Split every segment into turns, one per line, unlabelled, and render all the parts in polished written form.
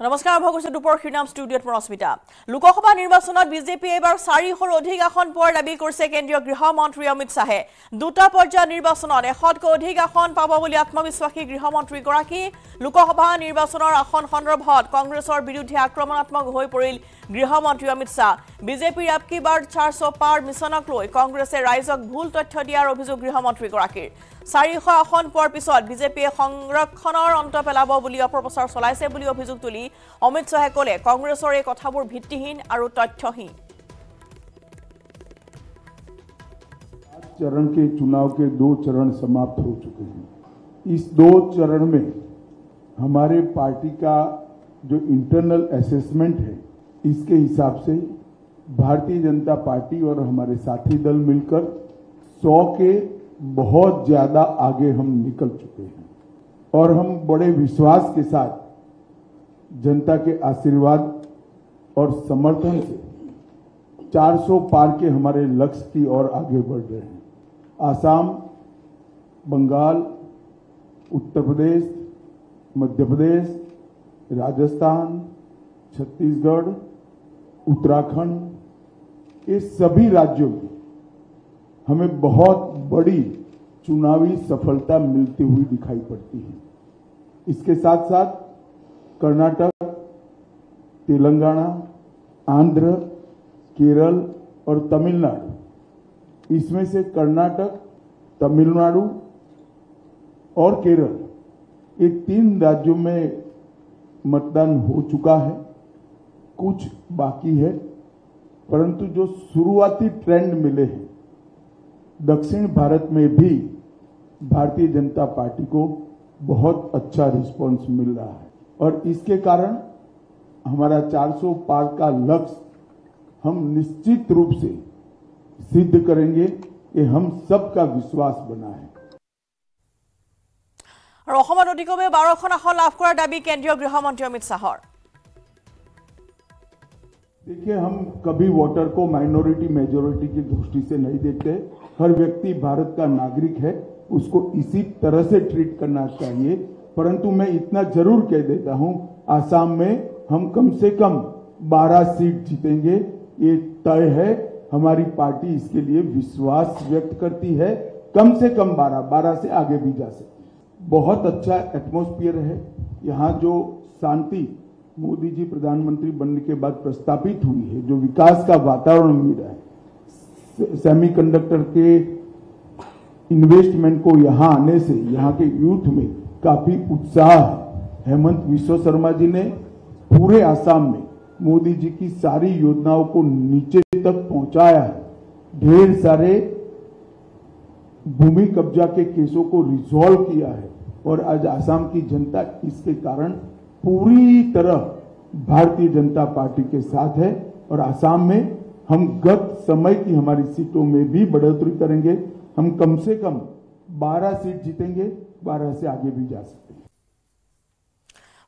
নমস্কাৰ ভগৱতী দুপৰ খিনাম ষ্টুডিঅ'ত ৰশ্মিতা লোকসভা নিৰ্বাচনত বিজেপি এবাৰ 400ৰ অধিক আসন পোৱাৰ দাবী কৰিছে কেন্দ্ৰীয় গৃহমন্ত্ৰী অমিত শাহে দুটা পৰ্যায়ৰ নিৰ্বাচনত 100তকৈ অধিক আসন পাব বুলি আত্মবিশ্বাসী গৃহমন্ত্ৰী গৰাকী লোকসভা নিৰ্বাচনৰ আসন সন্দৰ্ভত কংগ্ৰেছৰ বিৰুদ্ধে আক্ৰমণাত্মক হৈ পৰিল গৃহমন্ত্ৰী অমিত শাহ বিজেপিৰ আপকি বাৰ 400 পাৰ মিছনক লৈ কংগ্ৰেছে ৰাইজক ভুল তথ্য দিয়াৰ অভিযোগ গৃহমন্ত্ৰী গৰাকীৰ 400 আসন পোৱাৰ পিছত বিজেপিয়ে সংৰক্ষণৰ অন্ত পেলাব বুলি অপপ্ৰচাৰ চলাইছে বুলি অভিযোগ তুলি অমিত শাহে ক'লে কংগ্ৰেছৰ এই কথাবোৰ ভিত্তিহীন আৰু তথ্যহীন
चरण के चुनाव के 2 चरण समाप्त हो चुके हैं इस 2 चरण में हमारे पार्टी का जो इंटरनल असेसमेंट है इसके हिसाब से भारतीय जनता पार्टी और हमारे साथी दल मिलकर 100 के बहुत ज्यादा आगे हम निकल चुके हैं और हम बड़े विश्वास के साथ जनता के आशीर्वाद और समर्थन से 400 पार के हमारे लक्ष्य की ओर आगे बढ़ रहे हैं आसाम बंगाल उत्तर प्रदेश मध्य प्रदेश राजस्थान छत्तीसगढ़ उत्तराखंड ये सभी राज्यों में हमें बहुत बड़ी चुनावी सफलता मिलती हुई दिखाई पड़ती है इसके साथ साथ कर्नाटक तेलंगाना आंध्र केरल और तमिलनाडु इसमें से कर्नाटक तमिलनाडु और केरल ये 3 राज्यों में मतदान हो चुका है कुछ बाकी है परंतु जो शुरुआती ट्रेंड मिले हैं दक्षिण भारत में भी भारतीय जनता पार्टी को बहुत अच्छा रिस्पांस मिल रहा है और इसके कारण हमारा 400 पार का लक्ष्य हम निश्चित रूप से सिद्ध करेंगे ये हम सबका विश्वास बना है
और অসমত অধিকভাৱে 12খন আসন লাভ কৰাৰ দাবী কেন্দ্ৰীয় গৃহমন্ত্ৰী অমিত শাহৰ
देखिए हम कभी वोटर को माइनॉरिटी मेजॉरिटी की दृष्टि से नहीं देखते हर व्यक्ति भारत का नागरिक है उसको इसी तरह से ट्रीट करना चाहिए परंतु मैं इतना जरूर कह देता हूं आसाम में हम कम से कम 12 सीट जीतेंगे ये तय है हमारी पार्टी इसके लिए विश्वास व्यक्त करती है कम से कम 12 से आगे भी जा सकती है बहुत अच्छा एटमॉस्फेयर है यहाँ जो शांति मोदी जी प्रधानमंत्री बनने के बाद प्रस्तापित हुई है जो विकास का वातावरण मिल रहा है सेमीकंडक्टर के इन्वेस्टमेंट को यहाँ आने से यहाँ के यूथ में काफी उत्साह है हेमंत विश्व शर्मा जी ने पूरे आसाम में मोदी जी की सारी योजनाओं को नीचे तक पहुंचाया है ढेर सारे भूमि कब्जा के केसों को रिजॉल्व किया है और आज आसाम की जनता इसके कारण पूरी तरह भारतीय जनता पार्टी के साथ है और आसाम में हम गत समय की हमारी सीटों में भी बढ़ोतरी करेंगे हम कम से कम 12 सीट जीतेंगे 12 से आगे भी जा सकते हैं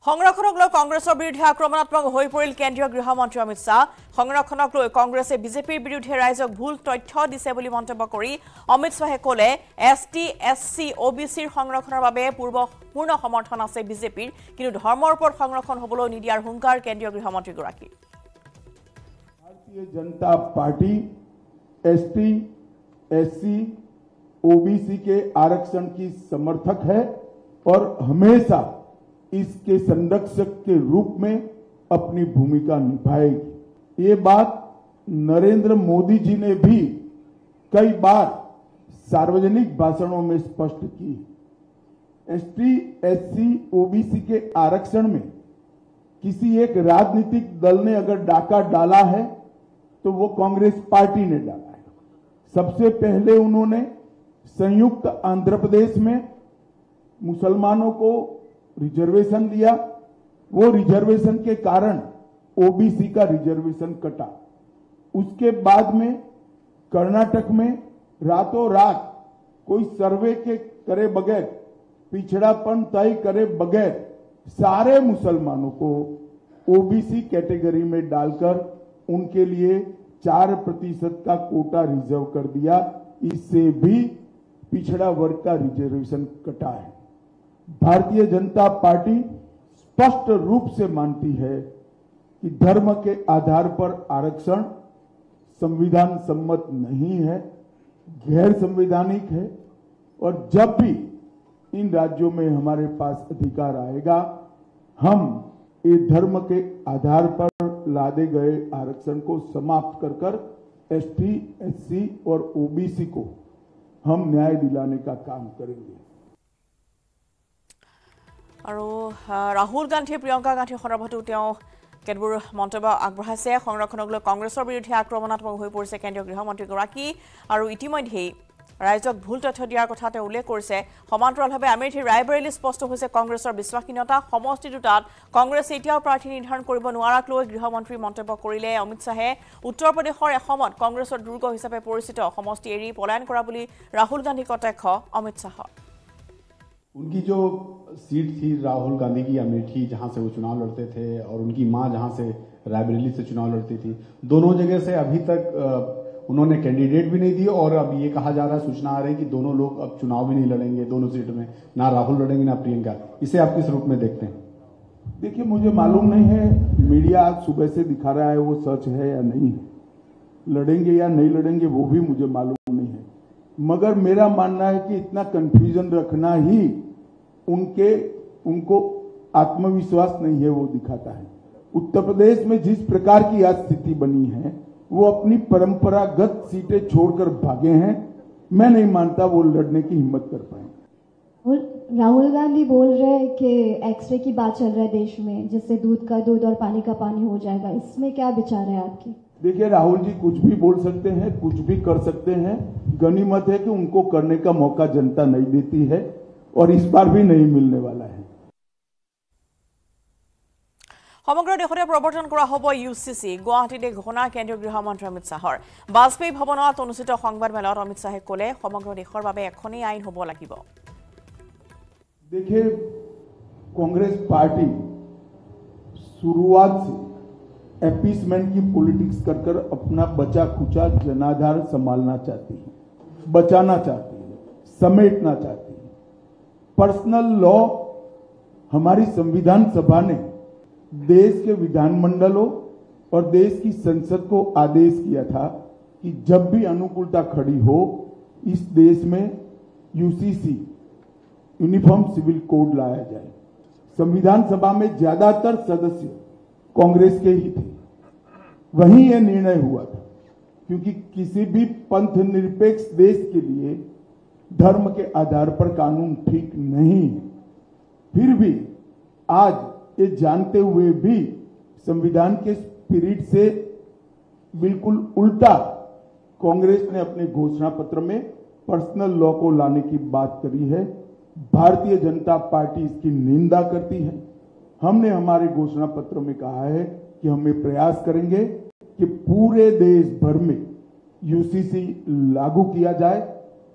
সংৰক্ষণক লৈ কংগ্ৰেছৰ বিৰুদ্ধে আক্ৰমণাত্মক হৈ পৰিল কেন্দ্ৰীয় গৃহমন্ত্ৰী অমিত শাহ সংৰক্ষণক লৈ কংগ্ৰেছে বিজেপিৰ বিৰুদ্ধে ৰাইজক ভুল তথ্য দিছে বুলি মন্তব্য কৰি অমিত শাহে ক'লে এছটি এছচি ওবিচিৰ সংৰক্ষণৰ বাবে পূৰ্ণ সমৰ্থন আছে বিজেপিৰ কিন্তু ধৰ্মৰ ওপৰত সংৰক্ষণ হ'বলৈ নিদিয়াৰ হুংকাৰ কেন্দ্ৰীয় গৃহমন্ত্ৰী গৰাকী
Bharatiya Janata party ST SC OBC के आरक्षण की समर्थक है और हमेशा इसके संरक्षक के रूप में अपनी भूमिका निभाएगी ये बात नरेंद्र मोदी जी ने भी कई बार सार्वजनिक भाषणों में स्पष्ट की एसटी एससी ओबीसी के आरक्षण में किसी एक राजनीतिक दल ने अगर डाका डाला है तो वो कांग्रेस पार्टी ने डाला है सबसे पहले उन्होंने संयुक्त आंध्र प्रदेश में मुसलमानों को रिजर्वेशन दिया वो रिजर्वेशन के कारण ओबीसी का रिजर्वेशन कटा उसके बाद में कर्नाटक में रातों रात कोई सर्वे के करे बगैर पिछड़ापन तय करे बगैर सारे मुसलमानों को ओबीसी कैटेगरी में डालकर उनके लिए 4% का कोटा रिजर्व कर दिया इससे भी पिछड़ा वर्ग का रिजर्वेशन कटा है भारतीय जनता पार्टी स्पष्ट रूप से मानती है कि धर्म के आधार पर आरक्षण संविधान सम्मत नहीं है, गैर संवैधानिक है और जब भी इन राज्यों में हमारे पास अधिकार आएगा हम ये धर्म के आधार पर लादे गए आरक्षण को समाप्त कर कर एसटी, एससी और ओबीसी को हम न्याय दिलाने का काम करेंगे।
राहुल गांधी प्रियंका गांधी सन्दर्भतो केतবোৰ মন্তব্য আগবঢ়াইছে। সংৰক্ষণক লৈ কংগ্ৰেছৰ বিৰুদ্ধে আক্ৰমণাত্মক হৈ পৰিছে কেন্দ্ৰীয় গৃহমন্ত্ৰীগৰাকী আৰু ইতিমধ্যেই ৰাইজক ভুল তথ্য দিয়াৰ কথা তেওঁ উল্লেখ কৰিছে। সমান্তৰালভাৱে আমেথিৰ ৰায়বৰেলী স্পষ্ট হৈছে কংগ্ৰেছৰ বিশ্বাসহীনতা। সমষ্টি দুটাত কংগ্ৰেছে এতিয়াও প্ৰাৰ্থী নিৰ্ধাৰণ কৰিব নোৱাৰাক লৈ গৃহমন্ত্ৰী মন্তব্য কৰিলে অমিত শাহে। উত্তৰ প্ৰদেশৰ এসময়ত কংগ্ৰেছৰ দুৰ্গ হিচাপে পৰিচিত সমষ্টি এৰি পলায়ন কৰা বুলি ৰাহুল গান্ধী কটাক্ষ অমিত শাহৰ।
उनकी जो सीट थी राहुल गांधी की अमेठी, जहां से वो चुनाव लड़ते थे, और उनकी मां जहां से रायबरेली से चुनाव लड़ती थी, दोनों जगह से अभी तक उन्होंने कैंडिडेट भी नहीं दिए और अब ये कहा जा रहा है, सूचना आ रही है कि दोनों लोग अब चुनाव भी नहीं लड़ेंगे दोनों सीट में, ना राहुल लड़ेंगे ना प्रियंका। इसे आप किस रूप में देखते हैं?
देखिए, मुझे मालूम नहीं है मीडिया आज सुबह से दिखा रहा है वो सच है या नहीं है, लड़ेंगे या नहीं लड़ेंगे वो भी मुझे मालूम नहीं है, मगर मेरा मानना है कि इतना कंफ्यूजन रखना ही उनको आत्मविश्वास नहीं है वो दिखाता है। उत्तर प्रदेश में जिस प्रकार की आज स्थिति बनी है वो अपनी परंपरागत सीटें छोड़कर भागे हैं। मैं नहीं मानता वो लड़ने की हिम्मत कर पाए।
राहुल गांधी बोल रहे हैं कि एक्सरे की बात चल रहा है देश में, जिससे दूध का दूध और पानी का पानी हो जाएगा, इसमें क्या विचार है आपके? देखिए, राहुल जी कुछ भी बोल सकते हैं, कुछ भी कर सकते हैं। गनीमत है कि उनको करने का मौका जनता नहीं देती है और इस बार भी नहीं मिलने वाला है।
সমগ্ৰ দেশতে প্ৰৱৰ্তন কৰা হ'ব ইউচিচি। গুৱাহাটীতে ঘোষণা কেন্দ্ৰীয় গৃহমন্ত্ৰী অমিত শাহৰ। বাজপেয়ী ভৱনত অনুষ্ঠিত সংবাদমেলত অমিত শাহে ক'লে সমগ্ৰ দেশৰ বাবে এখনেই আইন হ'ব লাগিব।
देखिए, कांग्रेस पार्टी शुरुआत से एपीसमेंट की पॉलिटिक्स कर कर अपना बचा खुचा जनाधार संभालना चाहती है, बचाना चाहती है, समेटना चाहती है। पर्सनल लॉ हमारी संविधान सभा ने देश के विधानमंडलों और देश की संसद को आदेश किया था कि जब भी अनुकूलता खड़ी हो इस देश में यूसीसी यूनिफॉर्म सिविल कोड लाया जाए। संविधान सभा में ज्यादातर सदस्य कांग्रेस के ही थे, वहीं यह निर्णय हुआ था, क्योंकि किसी भी पंथ निरपेक्ष देश के लिए धर्म के आधार पर कानून ठीक नहीं है। फिर भी आज ये जानते हुए भी संविधान के स्पिरिट से बिल्कुल उल्टा कांग्रेस ने अपने घोषणा पत्र में पर्सनल लॉ को लाने की बात करी है। भारतीय जनता पार्टी इसकी निंदा करती है। हमने हमारे घोषणा पत्र में कहा है कि हम ये प्रयास करेंगे कि पूरे देश भर में यूसीसी लागू किया जाए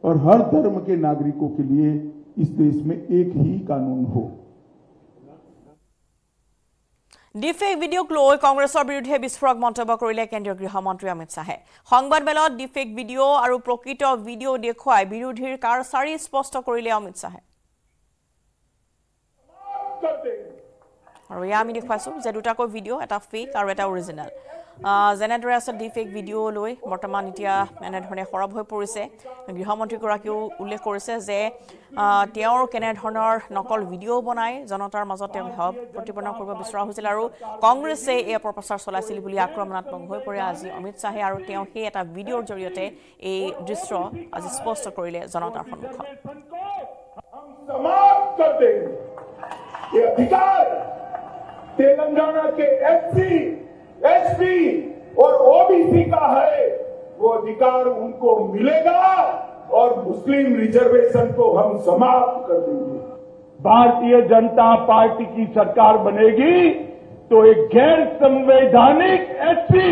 और हर धर्म के नागरिकों के लिए इस देश में एक ही कानून हो।
ডিফেক ভিডিঅ'ক লৈ কংগ্ৰেছৰ বিৰুদ্ধে বিস্ফোৰক মন্তব্য কৰিলে কেন্দ্ৰীয় গৃহমন্ত্ৰী অমিত শাহে। সংবাদমেলত ডিফেক ভিডিঅ' আৰু প্ৰকৃত ভিডিঅ' দেখুৱাই বিৰোধীৰ কাৰচাৰী স্পষ্ট কৰিলে অমিত শাহে। আৰু এয়া আমি দেখুৱাইছো যে দুটাকৈ ভিডিঅ', এটা ফেক আৰু এটা অৰিজিনেল। যেনেদৰে আছে ডিফেক ভিডিঅ' লৈ বৰ্তমান এতিয়া এনেধৰণে সৰব হৈ পৰিছে। গৃহমন্ত্ৰীগৰাকীয়েও উল্লেখ কৰিছে যে তেওঁৰ কেনেধৰণৰ নকল ভিডিঅ' বনাই জনতাৰ মাজত তেওঁ প্ৰতিপন্ন কৰিব বিচৰা হৈছিল আৰু কংগ্ৰেছে এই অপপ্ৰচাৰ চলাইছিল বুলি আক্ৰমণাত্মক হৈ পৰে আজি অমিত শাহে আৰু তেওঁ সেই এটা ভিডিঅ'ৰ জৰিয়তে এই দৃশ্য আজি স্পষ্ট কৰিলে জনতাৰ সন্মুখত।
तेलंगाना के एससी, एसटी और ओबीसी का है, वो अधिकार उनको मिलेगा और मुस्लिम रिजर्वेशन को हम समाप्त कर देंगे। भारतीय जनता पार्टी की सरकार बनेगी तो एक गैर संवैधानिक एससी,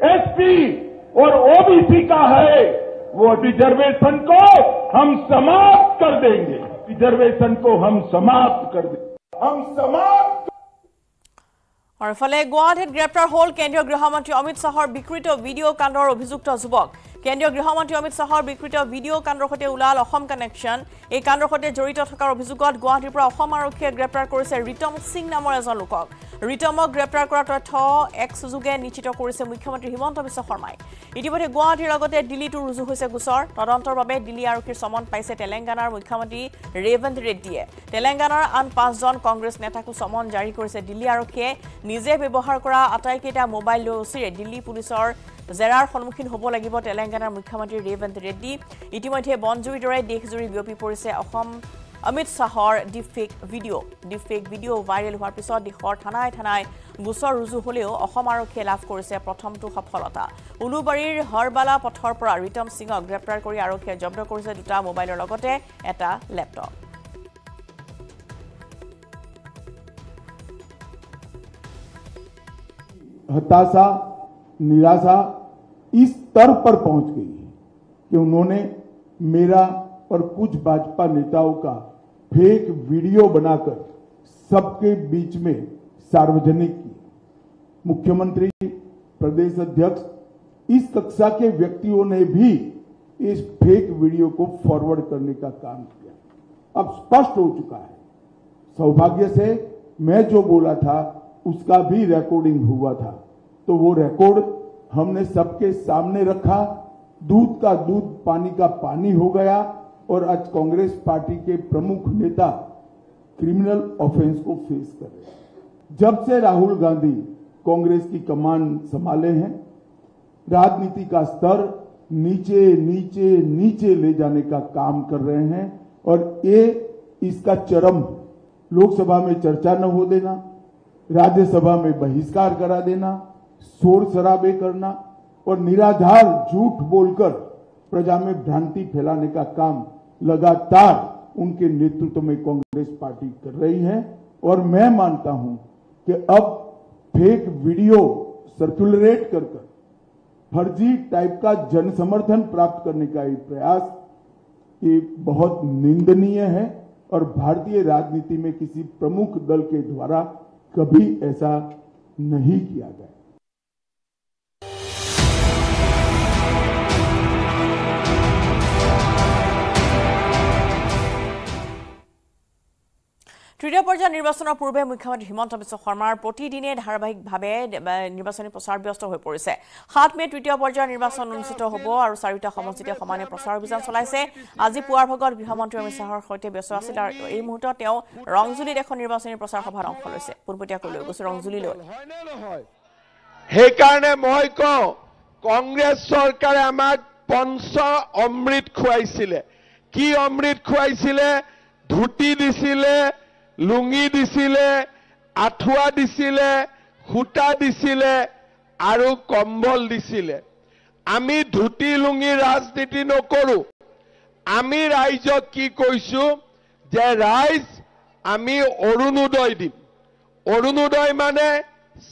एसटी और ओबीसी का है, वो रिजर्वेशन को हम समाप्त कर देंगे। रिजर्वेशन को हम समाप्त कर देंगे, हम समाप्त।
और फले गुवाहाटीत ग्रेप्तार हल केंद्रीय गृहमंत्री अमित शाहर विकृत भिडिओ कांडर अभियुक्त युवक কেন্দ্ৰীয় গৃহমন্ত্ৰী অমিত শাহৰ বিকৃত ভিডিঅ' কাণ্ডৰ সৈতে ওলাল অসম কানেকশ্যন এই কাণ্ডৰ সৈতে জড়িত থকাৰ অভিযোগত গুৱাহাটীৰ পৰা অসম আৰক্ষীয়ে গ্ৰেপ্তাৰ কৰিছে ৰিতম সিং নামৰ এজন লোকক ৰিতমক গ্ৰেপ্তাৰ কৰা তথ্য এক্স যোগে নিশ্চিত কৰিছে মুখ্যমন্ত্ৰী হিমন্ত বিশ্ব শৰ্মাই ইতিমধ্যে গুৱাহাটীৰ লগতে দিল্লীতো ৰুজু হৈছে গোচৰ তদন্তৰ বাবে দিল্লী আৰক্ষীৰ সমন পাইছে তেলেংগানাৰ মুখ্যমন্ত্ৰী ৰেৱন্ত ৰেড্ডীয়ে তেলেংগানাৰ আন 5জন কংগ্ৰেছ নেতাকো সমন জাৰি কৰিছে দিল্লী আৰক্ষীয়ে নিজে ব্যৱহাৰ কৰা আটাইকেইটা মোবাইল লৈ উচিৰে দিল্লী পুলিচৰ জেৰাৰ সন্মুখীন হ'ব লাগিব তেলেংগানাৰ মুখ্যমন্ত্ৰী ৰেৱন্ত ৰেড্ডী ইতিমধ্যে বনজুৰিৰ দৰে দেশজুৰি বিয়পি পৰিছে অসম অমিত শাহৰ ডিফেক ভিডিঅ' ভাইৰেল হোৱাৰ পিছত দেশৰ থানাই গোচৰ ৰুজু হ'লেও অসম আৰক্ষীয়ে লাভ কৰিছে প্ৰথমটো সফলতা উলুবাৰীৰ হৰবালা পথৰ পৰা ৰিতম সিঙক গ্ৰেপ্তাৰ কৰি আৰক্ষীয়ে জব্দ কৰিছে 2টা মোবাইলৰ লগতে এটা লেপটপ
हताशा निराशा इस स्तर पर पहुंच गई है कि उन्होंने मेरा और कुछ भाजपा नेताओं का फेक वीडियो बनाकर सबके बीच में सार्वजनिक किया मुख्यमंत्री प्रदेश अध्यक्ष इस कक्षा के व्यक्तियों ने भी इस फेक वीडियो को फॉरवर्ड करने का काम किया अब स्पष्ट हो चुका है सौभाग्य से मैं जो बोला था उसका भी रिकॉर्डिंग हुआ था तो वो रिकॉर्ड हमने सबके सामने रखा दूध का दूध पानी का पानी हो गया और आज कांग्रेस पार्टी के प्रमुख नेता क्रिमिनल ऑफेंस को फेस कर रहे हैं जब से राहुल गांधी कांग्रेस की कमान संभाले हैं राजनीति का स्तर नीचे नीचे नीचे ले जाने का काम कर रहे हैं और ये इसका चरम लोकसभा में चर्चा न हो देना राज्यसभा में बहिष्कार करा देना शोर शराबे करना और निराधार झूठ बोलकर प्रजा में भ्रांति फैलाने का काम लगातार उनके नेतृत्व में कांग्रेस पार्टी कर रही है और मैं मानता हूं कि अब फेक वीडियो सर्कुलेट कर फर्जी टाइप का जन समर्थन प्राप्त करने का ये प्रयास ये बहुत निंदनीय है और भारतीय राजनीति में किसी प्रमुख दल के द्वारा कभी ऐसा नहीं किया गया
তৃতীয় পৰ্যায়ৰ নিৰ্বাচনৰ পূৰ্বে মুখ্যমন্ত্ৰী হিমন্ত বিশ্ব শৰ্মাৰ প্ৰতিদিনে ধাৰাবাহিকভাৱে নিৰ্বাচনী প্ৰচাৰ ব্যস্ত হৈ পৰিছে 7 মে তৃতীয় পৰ্যায়ৰ নিৰ্বাচন অনুষ্ঠিত হ'ব আৰু 4টা সমষ্টিতে সমানে প্ৰচাৰ অভিযান চলাইছে আজি পুৱাৰ ভাগত গৃহমন্ত্ৰী অমিত শাহৰ সৈতে ব্যস্ত আছিল আৰু এই মুহূৰ্তত তেওঁ ৰংজুলিত এখন নিৰ্বাচনী প্ৰচাৰ সভাত অংশ লৈছে পুনপটীয়াকৈ লৈ গৈছে ৰংজুলিলৈ
সেইকাৰণে মই কওঁ কংগ্ৰেছ চৰকাৰে আমাক পঞ্চ অমৃত খুৱাইছিলে কি অমৃত খুৱাইছিলে ধুতি দিছিলে লুঙি দিছিলে আঠুৱা দিছিলে খুটা দিছিলে আৰু কম্বল দিছিলে আমি ধুতি লুঙি ৰাজনীতি নকৰো আমি ৰাইজক কি কৈছো যে ৰাইজ আমি অৰুণোদয় দিম অৰুণোদয় মানে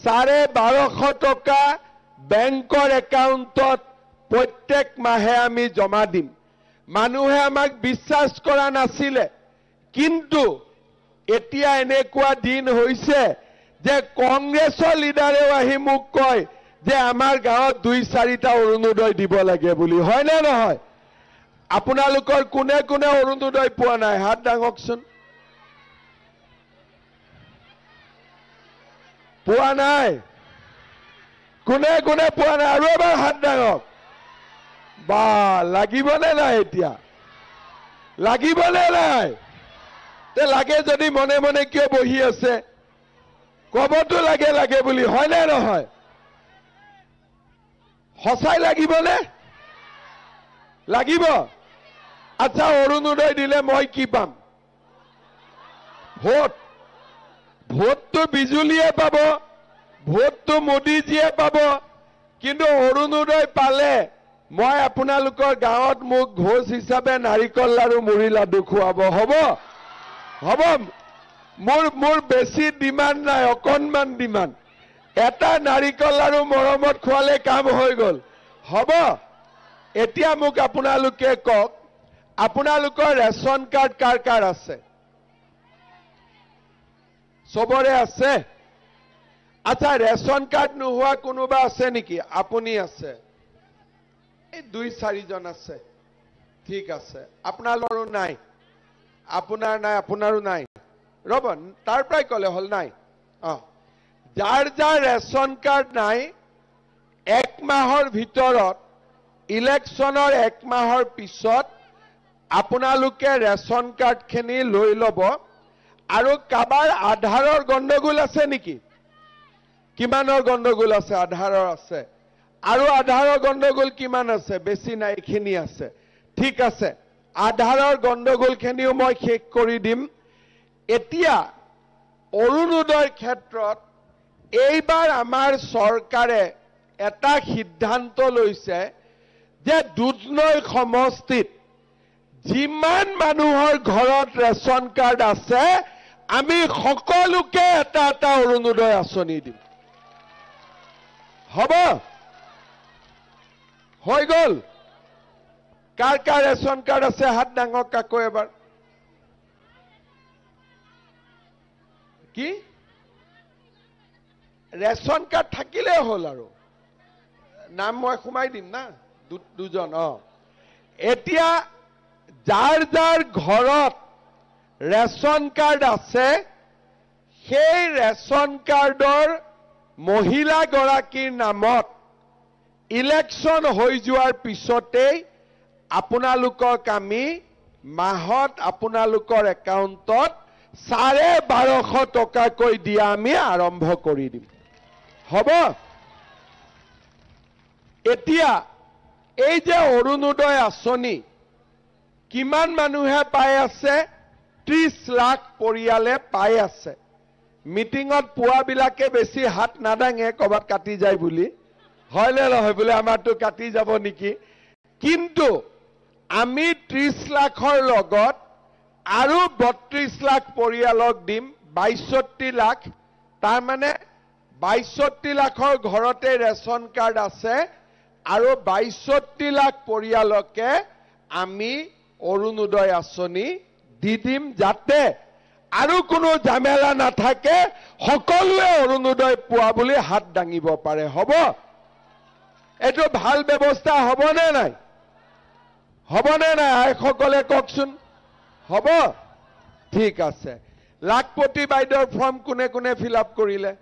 1250 টকা বেংকৰ একাউণ্টত প্ৰত্যেক মাহে আমি জমা দিম মানুহে আমাক বিশ্বাস কৰা নাছিলে কিন্তু এতিয়া এনেকুৱা দিন হৈছে যে কংগ্ৰেছৰ লিডাৰেও আহি মোক কয় যে আমাৰ গাঁৱত 2-4টা অৰুণোদয় দিব লাগে বুলি হয় না নহয় আপোনালোকৰ কোনে কোনে অৰুণোদয় পোৱা নাই হাত দাঙকচোন পোৱা নাই কোনে কোনে পোৱা নাই আৰু এবাৰ হাত দাঙক বা লাগিবনে নাই এতিয়া লাগিবনে নাই তে লাগে যদি মনে মনে কিয় বহি আছে কবতো লাগে লাগে বুলি হয় না নহয় হসাই লাগিবনে লাগিব আচ্ছা অৰুণোদয় দিলে মই কি পাম ভোটটো বিজুলীয়ে পাব ভোটটো মোদীজীয়ে পাব কিন্তু অৰুণোদয় পালে মই আপোনালোকৰ গাঁৱত মোক ঘোষ হিচাপে নাৰিকল লাৰু মুড়ি লাডু খুৱাব হ'ব হ'ব মোৰ বেছি ডিমাণ্ড নাই অকণমান ডিমাণ্ড এটা নাৰিকল লাৰু মৰমত খুৱালে কাম হৈ গ'ল হ'ব এতিয়া মোক আপোনালোকে কওক আপোনালোকৰ ৰেচন কাৰ্ড কাৰ কাৰ আছে সবৰে আছে আচ্ছা ৰেচন কাৰ্ড নোহোৱা কোনোবা আছে নেকি আপুনি আছে এই 2-4 জন আছে ঠিক আছে আপোনালোৰো নাই আপোনাৰ নাই আপোনাৰো নাই ৰব তাৰ প্ৰায় কলে হল নাই যাৰ যাৰ ৰেশন কাৰ্ড নাই 1 মাহৰ ভিতৰত ইলেকশনৰ 1 মাহৰ পিছত আপোনালোকে ৰেশন কাৰ্ড খিনি লৈ লব আৰু কাবাৰ আধাৰৰ গণ্ডগোল আছে নেকি কিমানৰ গণ্ডগোল আছে আধাৰৰ আছে আৰু আধাৰৰ গণ্ডগোল কিমান আছে বেছি নাই খিনি আছে ঠিক আছে আধাৰৰ গণ্ডগোল খিনিও মই শেষ কৰি দিম এতিয়া অৰুণোদয়ৰ ক্ষেত্ৰত এইবাৰ আমাৰ চৰকাৰে এটা সিদ্ধান্ত লৈছে যে দুধনৈ সমষ্টিত যিমান মানুহৰ ঘৰত ৰেশন কাৰ্ড আছে আমি সকলোকে এটা এটা অৰুণোদয় আঁচনি দিম হ'ব হৈ গল কাৰ কাৰ ৰেশন কাৰ্ড আছে হাত ডাঙৰ কাকো এবাৰ কি ৰেশন কাৰ্ড থাকিলে হল আৰু নাম মই সোমাই দিম না দুজন এতিয়া যাৰ যাৰ ঘৰত ৰেশন কাৰ্ড আছে সেই ৰেশন কাৰ্ডৰ মহিলা গৰাকীৰ নামত ইলেকশন হৈ যোৱাৰ পিছতেই আপোনালোকক আমি মাহত আপোনালোকৰ একাউণ্টত 1250 টকাকৈ দিয়া আমি আৰম্ভ কৰি দিম হ'ব এতিয়া এই যে অৰুণোদয় আঁচনি কিমান মানুহে পাই আছে 30 লাখ পৰিয়ালে পাই আছে মিটিঙত পুৱাবিলাকে বেছি হাত নাদাঙে কবাত কাটি যায় বুলি হয় নে নহয় বোলে আমাৰটো কাটি যাব নেকি কিন্তু আমি 30 লাখৰ লগত আৰু 32 লাখ পৰিয়ালক দিম 62 লাখ তাৰ মানে 62 লাখৰ ঘৰতে ৰেশন কাৰ্ড আছে আৰু 62 লাখ পৰিয়ালকে আমি অৰুণোদয় আঁচনি দি দিম যাতে আৰু কোনো ঝামেলা নাথাকে সকলোৱে অৰুণোদয় পোৱা বুলি হাত দাঙিব পাৰে হ'ব এটো ভাল ব্যৱস্থা হ'বনে নাই আইসকলে কওকচোন হ'ব ঠিক আছে লাখপতি বাইদেউৰ ফৰ্ম কোনে কোনে ফিল আপ কৰিলে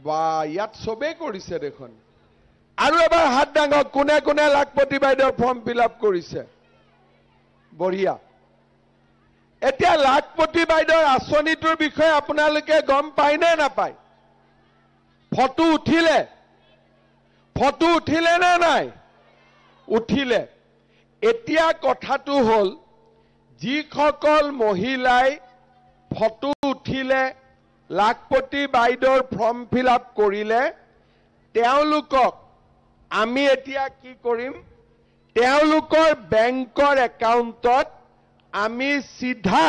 বা ইয়াত সবেই কৰিছে দেখোন আৰু এবাৰ হাত ডাঙক কোনে কোনে লাখপতি বাইদেউৰ ফৰ্ম ফিল আপ কৰিছে বঢ়িয়া এতিয়া লাখপতি বাইদেউৰ আঁচনিটোৰ বিষয়ে আপোনালোকে গম পায় নে নাপায় ফটো উঠিলে নে নাই উঠিলে এতিয়া কথাটো হল যিসকল মহিলাই ফটো উঠিলে লাখপতি বাইদেউৰ ফৰ্ম ফিল আপ কৰিলে তেওঁলোকক আমি এতিয়া কি কৰিম তেওঁলোকৰ বেংকৰ একাউণ্টত আমি সিধা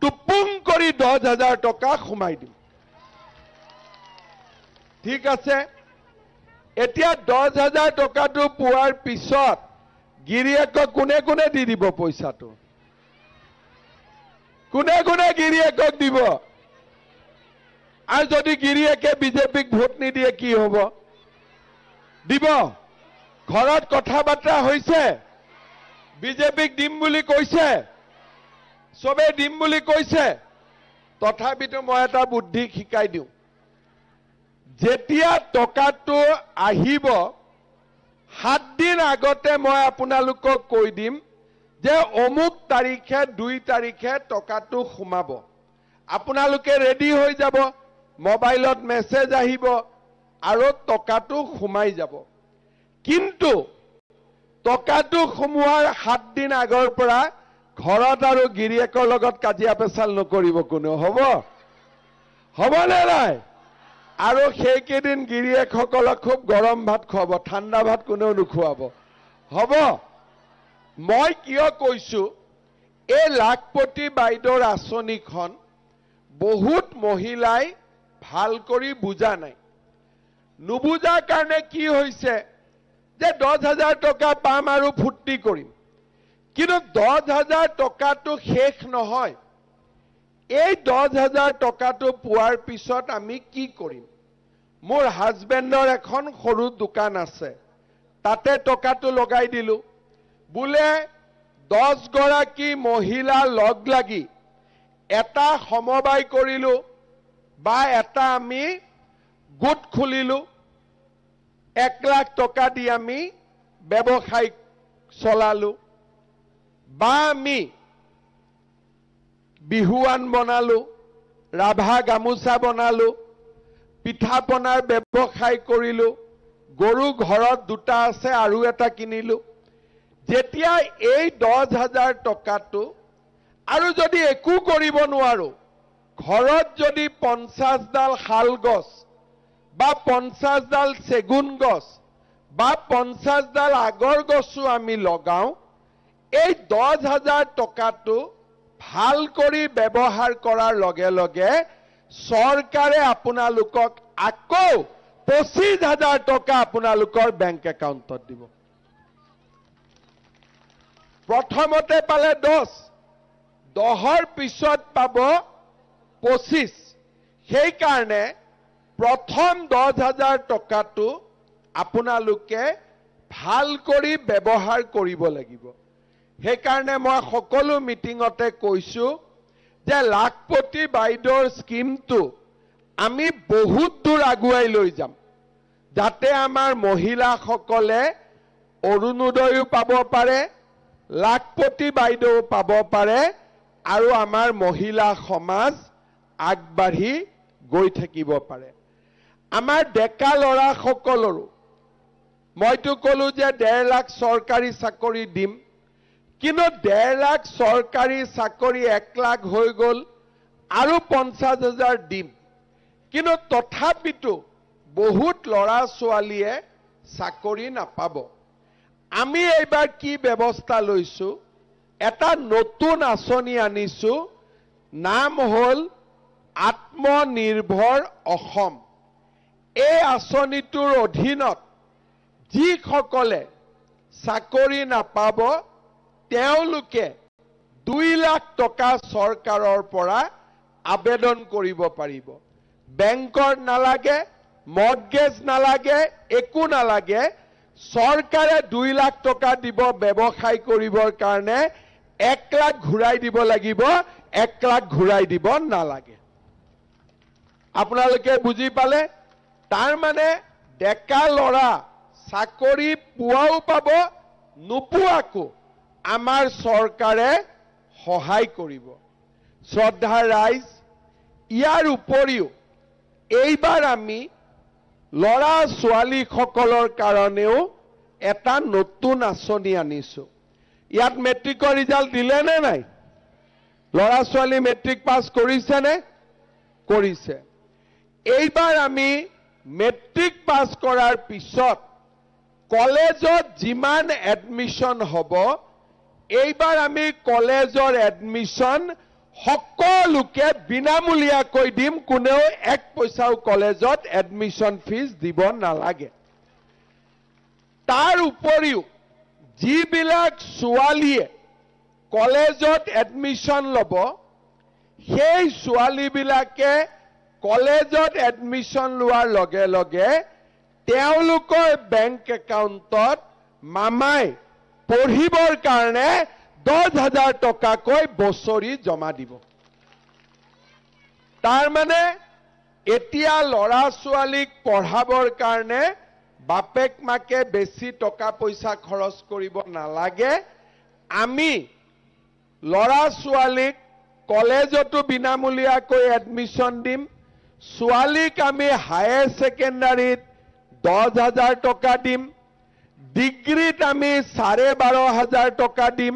টুপুং কৰি 10,000 টকা সোমাই দিম ঠিক আছে এতিয়া 10,000 টকাটো পোৱাৰ পিছত গিৰিয়েকক কোনে কোনে দি দিব পইচাটো কোনে কোনে গিৰিয়েকক দিব আৰু যদি গিৰিয়েকে বিজেপিক ভোট নিদিয়ে কি হ'ব দিব ঘৰত কথা বাৰ্তা হৈছে বিজেপিক দিম বুলি কৈছে সবে দিম বুলি কৈছে তথাপিতো মই এটা বুদ্ধি শিকাই দিওঁ যেতিয়া টকাটো আহিব 7 দিন আগতে মই আপোনালোকক কৈ দিম যে অমুক তাৰিখে 2 তাৰিখে টকাটো সোমাব আপোনালোকে ৰেডি হৈ যাব মোবাইলত মেছেজ আহিব আৰু টকাটো সোমাই যাব কিন্তু টকাটো সোমোৱাৰ 7 দিন আগৰ পৰা ঘৰত আৰু গিৰিয়েকৰ লগত কাজিয়া পেচাল নকৰিব কোনো হ'ব নে নাই আৰু সেইকেইদিন গিৰিয়েকসকলক খুব গৰম ভাত খুৱাব ঠাণ্ডা ভাত কোনেও নোখুৱাব হ'ব মই কিয় কৈছো এই লাখপতি বাইদেউৰ আঁচনিখন বহুত মহিলাই ভাল কৰি বুজা নাই নুবুজাৰ কাৰণে কি হৈছে যে 10,000 টকা পাম আৰু ফুৰ্তি কৰিম কিন্তু 10,000 টকাটো শেষ নহয় এই 10,000 টকাটো পোৱাৰ পিছত আমি কি কৰিম মোৰ হাজবেণ্ডৰ এখন সৰু দোকান আছে, তাতে টকাটো লগাই দিলোঁ। বোলে 10 গৰাকী মহিলা লগ লাগি এটা সমবায় কৰিলোঁ বা এটা আমি গোট খুলিলোঁ, 1 লাখ টকা দি আমি ব্যৱসায় চলালোঁ, বা আমি বিহুৱান বনালোঁ, ৰাভা গামোচা বনালোঁ, পিঠা পনাৰ ব্যৱসায় কৰিলোঁ, গৰু ঘৰত 2টা আছে আৰু এটা কিনিলোঁ। যেতিয়া এই 10,000 টকাটো আৰু যদি একো কৰিব নোৱাৰো, ঘৰত যদি 50 ডাল শাল গছ বা 50 ডাল চেগুন গছ বা 50 ডাল আগৰ গছো আমি লগাওঁ, এই 10,000 টকাটো ভাল কৰি ব্যৱহাৰ কৰাৰ লগে লগে চৰকাৰে আপোনালোকক আকৌ 25,000 টকা আপোনালোকৰ বেংক একাউণ্টত দিব। প্ৰথমতে পালে 10, 10ৰ পিছত পাব 25। সেইকাৰণে প্ৰথম 10,000 টকাটো আপোনালোকে ভাল কৰি ব্যৱহাৰ কৰিব লাগিব। সেইকাৰণে মই সকলো মিটিঙতে কৈছোঁ যে লাখপতি বাইদেউৰ স্কিমটো আমি বহুত দূৰ আগুৱাই লৈ যাম, যাতে আমাৰ মহিলাসকলে অৰুণোদয়ো পাব পাৰে, লাখপতি বাইদেউ পাব পাৰে, আৰু আমাৰ মহিলা সমাজ আগবাঢ়ি গৈ থাকিব পাৰে। আমাৰ ডেকা ল'ৰাসকলৰো মইতো ক'লো যে 1.5 লাখ চৰকাৰী চাকৰি দিম, কিন্তু 1.5 লাখ চৰকাৰী চাকৰি 1 লাখ হৈ গ'ল, আৰু 50,000 দিম। কিন্তু তথাপিতো বহুত ল'ৰা ছোৱালীয়ে চাকৰি নাপাব। আমি এইবাৰ কি ব্যৱস্থা লৈছো, এটা নতুন আঁচনি আনিছো, নাম হ'ল আত্মনিৰ্ভৰ অসম। এই আঁচনিটোৰ অধীনত যিসকলে চাকৰি নাপাব তেওঁলোকে 2 লাখ টকা চৰকাৰৰ পৰা আবেদন কৰিব পাৰিব। বেংকৰ নালাগে, মৰ্টগেজ নালাগে, একো নালাগে। চৰকাৰে 2 লাখ টকা দিব ব্যৱসায় কৰিবৰ কাৰণে, 1 লাখ ঘূৰাই দিব লাগিব, 1 লাখ ঘূৰাই দিব নালাগে। আপোনালোকে বুজি পালে? তাৰ মানে ডেকা ল'ৰা চাকৰি পোৱাও পাব, নোপোৱাকো আমাৰ চৰকাৰে সহায় কৰিব। শ্ৰদ্ধাৰ ৰাইজ, ইয়াৰ উপৰিও এইবাৰ আমি ল'ৰা ছোৱালীসকলৰ কাৰণেও এটা নতুন আঁচনি আনিছো। ইয়াত মেট্ৰিকৰ ৰিজাল্ট দিলে নে নাই? ল'ৰা ছোৱালী মেট্ৰিক পাছ কৰিছেনে? কৰিছে। এইবাৰ আমি মেট্ৰিক পাছ কৰাৰ পিছত কলেজত যিমান এডমিশন হ'ব, এইবাৰ আমি কলেজৰ এডমিশন সকলোকে বিনামূলীয়াকৈ দিম। কোনেও 1 পইচাও কলেজত এডমিশন ফিজ দিব নালাগে। তাৰ উপৰিও যিবিলাক ছোৱালীয়ে কলেজত এডমিশন ল'ব, সেই ছোৱালীবিলাকে কলেজত এডমিশন লোৱাৰ লগে লগে তেওঁলোকৰ বেংক একাউণ্টত মামাই পঢ়িবৰ কাৰণে 10,000 টকাকৈ বছৰি জমা দিব। তাৰ মানে এতিয়া ল'ৰা ছোৱালীক পঢ়াবৰ কাৰণে বাপেক মাকে বেছি টকা পইচা খৰচ কৰিব নালাগে। আমি ল'ৰা ছোৱালীক কলেজতো বিনামূলীয়াকৈ এডমিশন দিম। ছোৱালীক আমি হায়াৰ ছেকেণ্ডাৰীত 10,000 টকা দিম, ডিগ্ৰীত আমি 12,500 টকা দিম,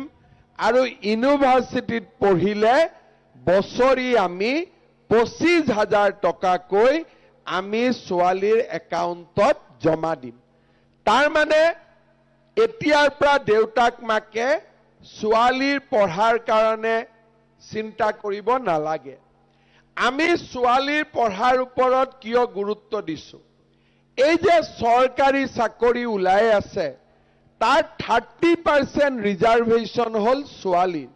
আৰু ইউনিভাৰ্চিটিত পঢ়িলে বছৰি আমি 25,000 টকাকৈ আমি ছোৱালীৰ একাউণ্টত জমা দিম। তাৰ মানে এতিয়াৰ পৰা দেউতাক মাকে ছোৱালীৰ পঢ়াৰ কাৰণে চিন্তা কৰিব নালাগে। আমি ছোৱালীৰ পঢ়াৰ ওপৰত কিয় গুৰুত্ব দিছো? এই যে চৰকাৰী চাকৰি ওলাই আছে, তাৰ 30% ৰিজাৰ্ভেশ্যন হ'ল ছোৱালীৰ।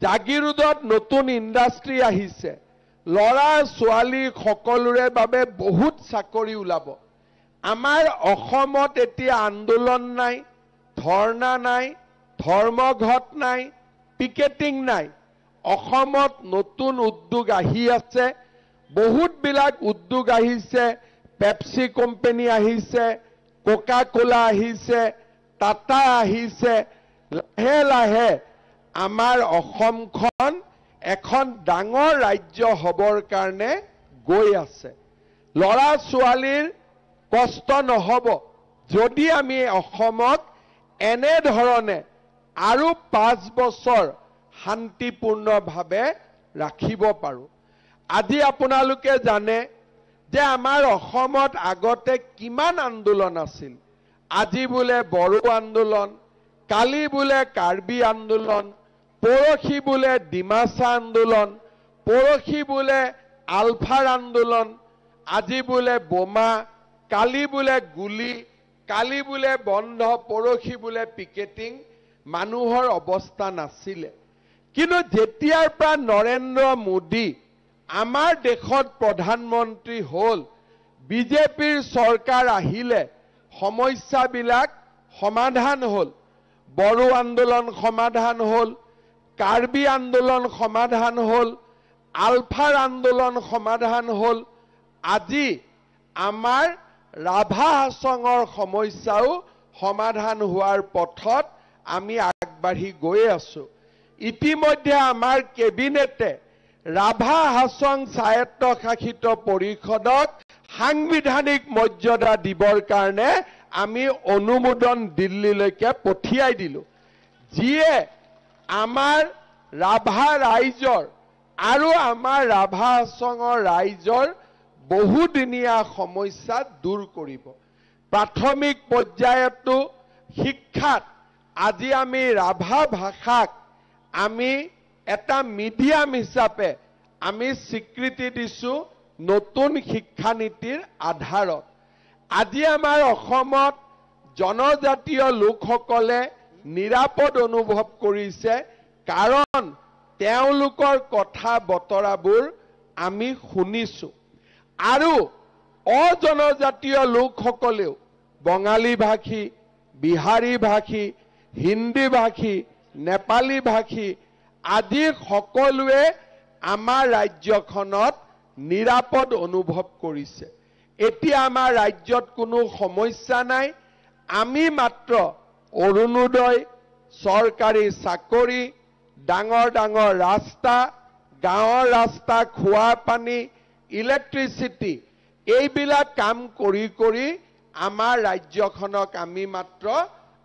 জাগিৰোডত নতুন ইণ্ডাষ্ট্ৰী আহিছে, লৰা ছোৱালী সকলোৰে বাবে বহুত চাকৰি ওলাব। আমাৰ অসমত এতিয়া আন্দোলন নাই, ধৰ্ণা নাই, ধৰ্মঘট নাই, পিকেটিং নাই। অসমত নতুন উদ্যোগ আহি আছে, বহুতবিলাক উদ্যোগ আহিছে, পেপচি কোম্পানী আহিছে, কোকা কোলা আহিছে, টাটা আহিছে। লাহে লাহে আমাৰ অসমখন এখন ডাঙৰ ৰাজ্য হবৰ কাৰণে গৈ আছে। লৰা ছোৱালীৰ কষ্ট নহব যদি আমি অসমক এনেধৰণে আৰু 5 বছৰ শান্তিপূৰ্ণভাৱে ৰাখিব পাৰো। আজি আপোনালোকে জানে যে আমাৰ অসমত আগতে কিমান আন্দোলন আছিল। আজি বোলে বড়ো আন্দোলন, কালি বোলে কাৰ্বি আন্দোলন, পৰহি বোলে ডিমাচা আন্দোলন, পৰহি বোলে আলফাৰ আন্দোলন, আজি বোলে বোমা, কালি বোলে গুলি, কালি বোলে বন্ধ, পৰহি বোলে পিকেটিং। মানুহৰ অৱস্থা নাছিলে। কিন্তু যেতিয়াৰ পৰা নৰেন্দ্ৰ মোদী আমাৰ দেশত প্ৰধানমন্ত্ৰী হ'ল, বিজেপিৰ চৰকাৰ আহিলে সমস্যাবিলাক সমাধান হ'ল। বড়ো আন্দোলন সমাধান হ'ল, কাৰ্বি আন্দোলন সমাধান হ'ল, আলফাৰ আন্দোলন সমাধান হ'ল। আজি আমাৰ ৰাভা হাছঙৰ সমস্যাও সমাধান হোৱাৰ পথত আমি আগবাঢ়ি গৈ আছো। ইতিমধ্যে আমাৰ কেবিনেটে ৰাভা হাছং স্বায়ত্তশাসিত পৰিষদক সাংবিধানিক মৰ্যাদা দিবৰ কাৰণে আমি অনুমোদন দিল্লীলৈকে পঠিয়াই দিলো, যিয়ে আমাৰ ৰাভা ৰাইজৰ আৰু আমাৰ ৰাভা হাছঙৰ ৰাইজৰ বহুদিনীয়া সমস্যা দূৰ কৰিব। প্ৰাথমিক পৰ্যায়তো শিক্ষাত আজি আমি ৰাভা ভাষাক আমি এটা মিডিয়াম হিচাপে আমি স্বীকৃতি দিছো নতুন শিক্ষানীতিৰ আধাৰত। আজি আমাৰ অসমত জনজাতীয় লোকসকলে নিৰাপদ অনুভৱ কৰিছে, কাৰণ তেওঁলোকৰ কথা বতৰাবোৰ আমি শুনিছো। আৰু অজনজাতীয় লোকসকলেও বঙালী ভাষী, বিহাৰী ভাষী, হিন্দী ভাষী, নেপালী ভাষী আদি সকলোৱে আমাৰ ৰাজ্যখনত নিৰাপদ অনুভৱ কৰিছে। এতিয়া আমাৰ ৰাজ্যত কোনো সমস্যা নাই। আমি মাত্ৰ অৰুণোদয়, চৰকাৰী চাকৰি, ডাঙৰ ডাঙৰ ৰাস্তা, গাঁৱৰ ৰাস্তা, খোৱা পানী, ইলেক্ট্ৰিচিটি এইবিলাক কাম কৰি কৰি আমাৰ ৰাজ্যখনক আমি মাত্ৰ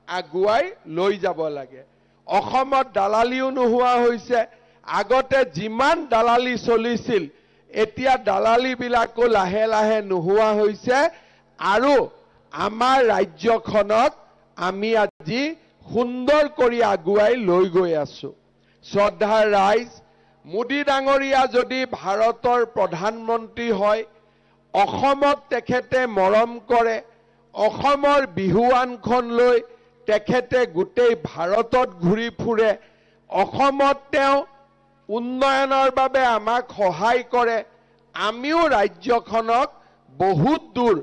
আগুৱাই লৈ যাব লাগে। অসমত দালালিও নোহোৱা হৈছে। আগতে যিমান দালালি চলিছিল এতিয়া দালালিবিলাকো লাহে লাহে নোহোৱা হৈছে আৰু আমাৰ ৰাজ্যখনক আমি আজি সুন্দৰ কৰি আগুৱাই লৈ গৈ আছো। শ্ৰদ্ধাৰ ৰাইজ, মোদী ডাঙৰীয়া যদি ভাৰতৰ প্ৰধানমন্ত্ৰী হয়, অসমক তেখেতে মৰম কৰে, অসমৰ বিহুৱানখন লৈ তেখেতে গোটেই ভাৰতত ঘূৰি ফুৰে, অসমত তেওঁ উন্নয়নৰ বাবে আমাক সহায় কৰে, আমিও ৰাজ্যখনক বহুত দূৰ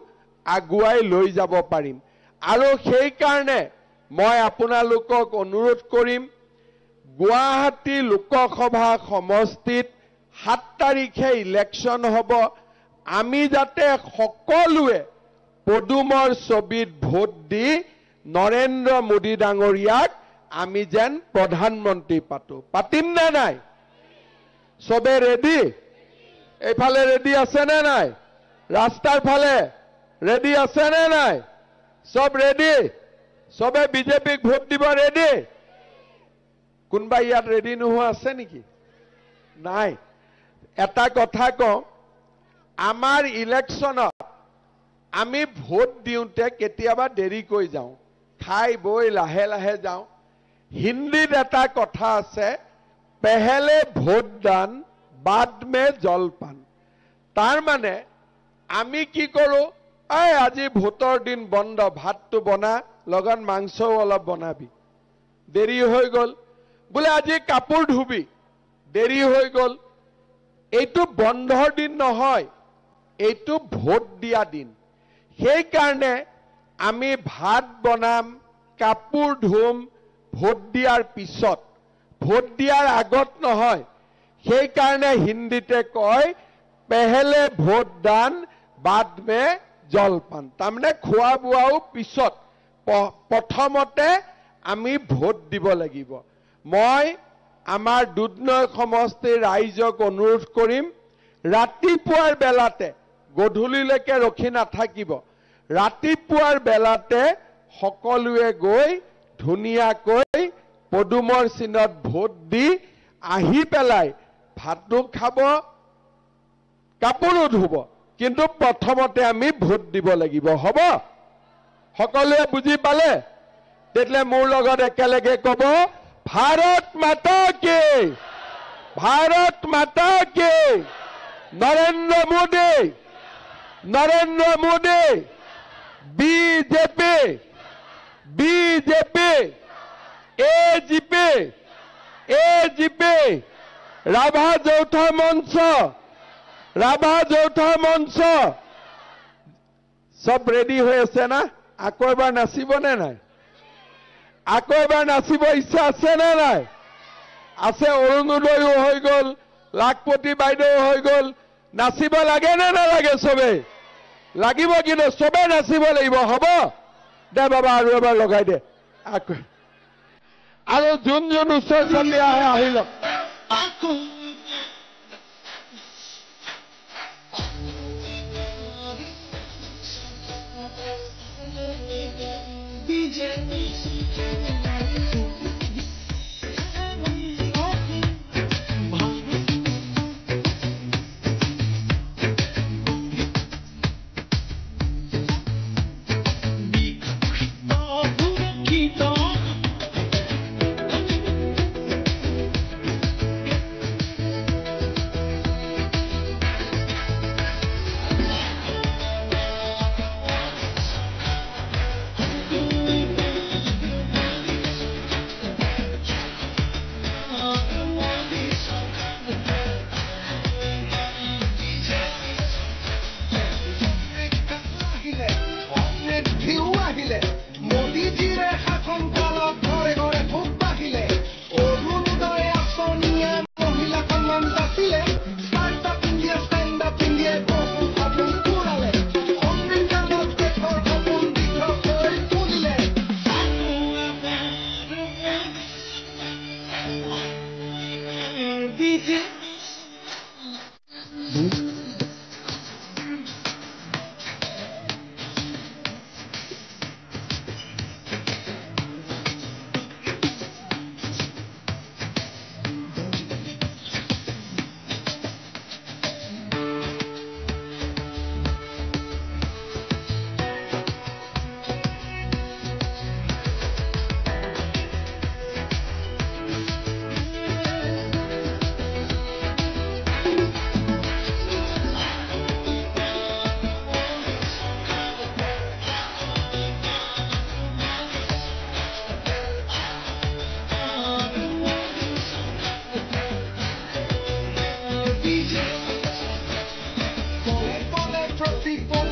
আগুৱাই লৈ যাব পাৰিম। আৰু সেইকাৰণে মই আপোনালোকক অনুৰোধ কৰিম, গুৱাহাটী লোকসভা সমষ্টিত 7 তাৰিখে ইলেকশ্যন হ'ব। আমি যাতে সকলোৱে পদুমৰ ছবিত ভোট দি নৰেন্দ্ৰ মোদী ডাঙৰীয়াক আমি যেন প্ৰধানমন্ত্ৰী পাতিম নে নাই? সবে ৰেডি? এইফালে ৰেডি আছে নে নাই? ৰাস্তাৰ ফালে ৰেডি আছে নে নাই? সব ৰেডি? সবে বিজেপিক ভোট দিব ৰেডি? কোনোবা ইয়াত ৰেডি নোহোৱা আছে নেকি? নাই। এটা কথা কওঁ, আমাৰ ইলেকশ্যনত আমি ভোট দিওঁতে কেতিয়াবা দেৰিকৈ যাওঁ, খাই বৈ লাহে লাহে যাওঁ। হিন্দীত এটা কথা আছে, পেহেলে ভোট দান বাদ মে জলপান। তাৰ মানে আমি কি কৰো, আজি ভোটৰ দিন বন্ধ, ভাতটো বনা, লগত মাংসও অলপ বনাবি। দেৰি হৈ গ'ল, বোলে আজি কাপোৰ ধুবি, দেৰি হৈ গ'ল, এইটো বন্ধৰ দিন নহয়, এইটো ভোট দিয়া দিন। সেই কাৰণে আমি ভাত বনাম, কাপোৰ ধুম ভোট দিয়াৰ পিছত, ভোট দিয়াৰ আগত নহয়। সেই কাৰণে হিন্দীতে কয় পেহেলে ভোট দান বাদ মে জলপান। তাৰমানে খোৱা বোৱাও পিছত, প্ৰথমতে আমি ভোট দিব লাগিব। মই আমাৰ দুধনৈ সমষ্টিৰ ৰাইজক অনুৰোধ কৰিম, ৰাতিপুৱাৰ বেলাতে, গধূলিলৈকে ৰখি নাথাকিব, ৰাতিপুৱাৰ বেলাতে সকলোৱে গৈ ধুনীয়াকৈ পদুমৰ চিনত ভোট দি আহি পেলাই ভাতো খাব, কাপোৰো ধুব, কিন্তু প্ৰথমতে আমি ভোট দিব লাগিব। হ'ব? সকলোৱে বুজি পালে? তেতিয়াহ'লে মোৰ লগত একেলগে ক'ব, ভাৰত মাতা কি, ভাৰত মাতা কি, Narendra Modi, Narendra Modi, BJP, BJP, AGP, AGP, Rabha যৌথ মঞ্চ, ৰাভা যৌথ মঞ্চ। সব ৰেডি হৈ আছে না? আকৌ এবাৰ নাচিবনে নাই? আকৌ এবাৰ নাচিব ইচ্ছা আছে নে নাই? আছে। অৰুণোদয়ো হৈ গ'ল, লাখপতি বাইদেউ হৈ গ'ল। নাচিব লাগে নে নালাগে? চবে লাগিব, কিন্তু চবে নাচিব লাগিব। হ'ব দে বাবা, আৰু এবাৰ লগাই দে। আকৌ আৰু যোন যোন ওচৰ চাপি আহে আহি লওক।
people